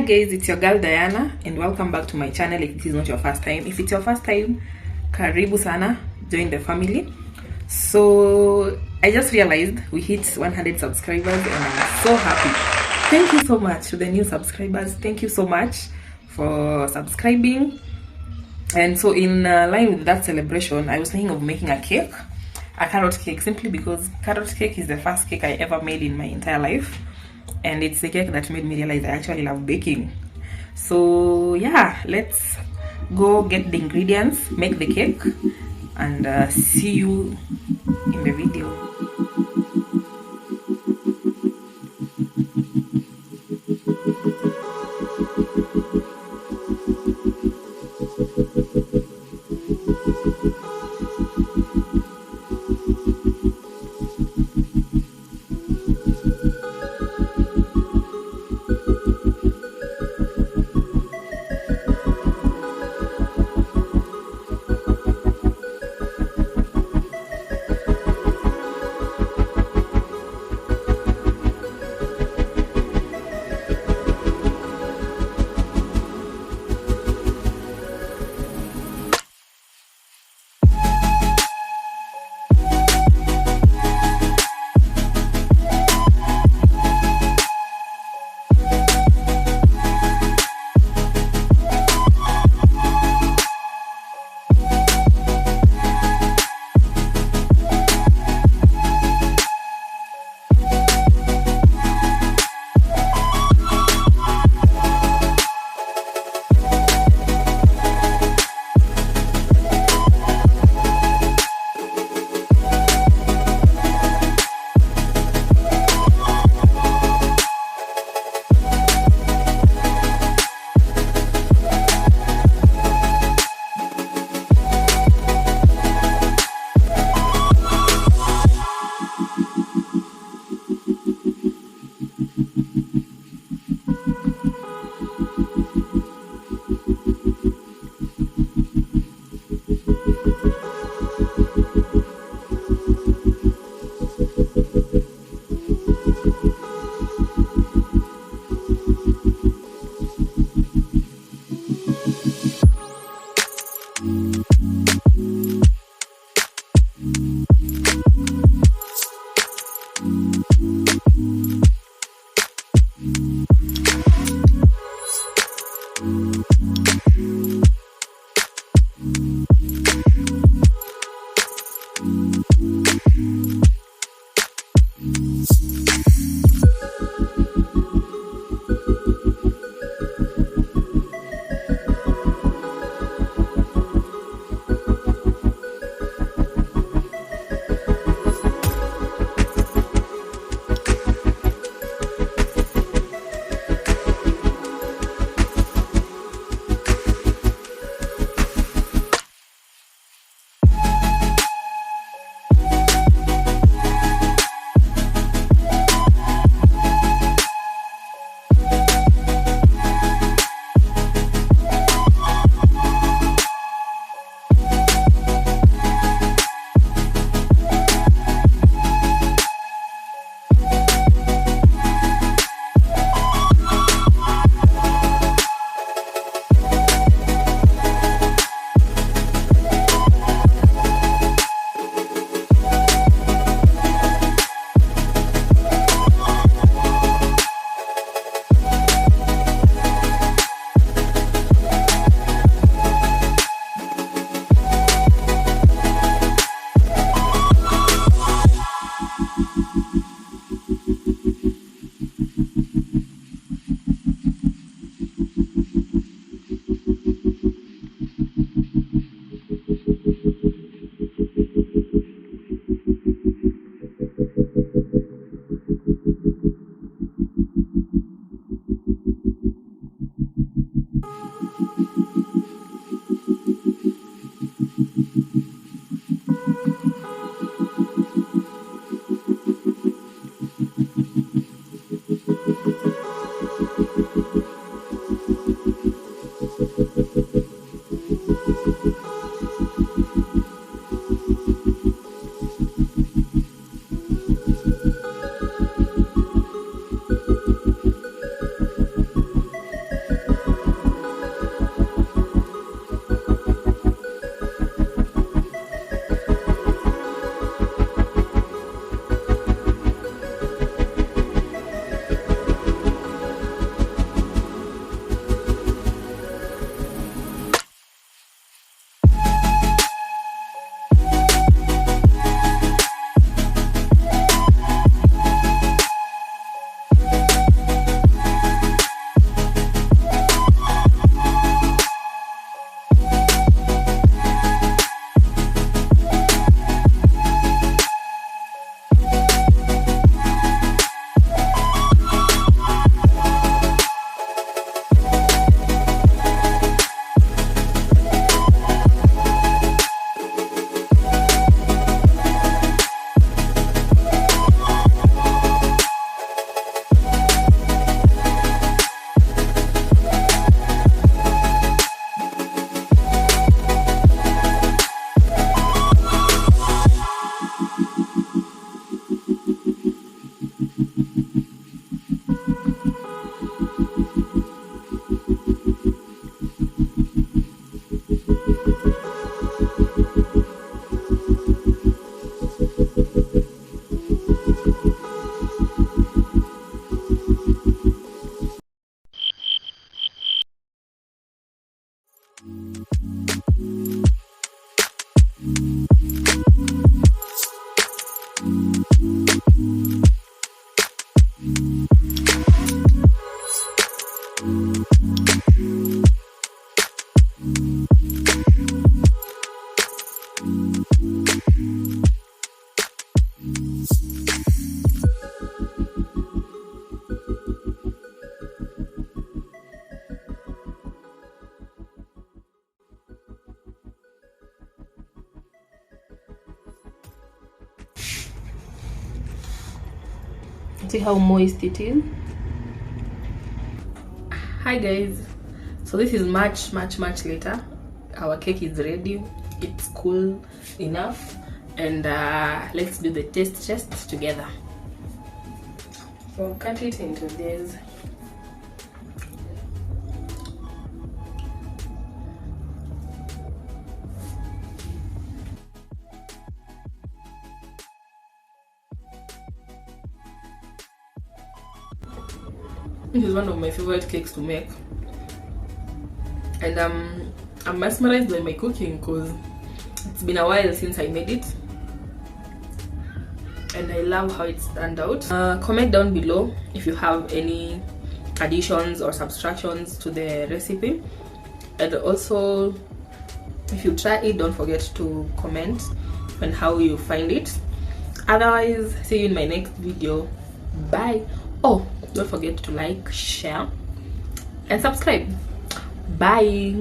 guys, it's your girl Diana and welcome back to my channel. If this is not your first time, if it's your first time, karibu sana, join the family. So I just realized we hit 100 subscribers and I'm so happy. Thank you so much to the new subscribers. Thank you so much for subscribing. And so in line with that celebration, I was thinking of making a cake, a carrot cake, simply because carrot cake is the first cake I ever made in my entire life, and it's the cake that made me realize I actually love baking. So yeah, let's go get the ingredients, make the cake, and see you in the video. See how moist it is. Hi guys, so this is much later. Our cake is ready, it's cool enough, and let's do the taste test together. So cut it into this. This is one of my favorite cakes to make, and I'm mesmerized by my cooking because it's been a while since I made it, and I love how it's turned out. Comment down below if you have any additions or subtractions to the recipe, and also if you try it, don't forget to comment on how you find it. Otherwise, see you in my next video. Bye. Oh, don't forget to like, share and subscribe. Bye.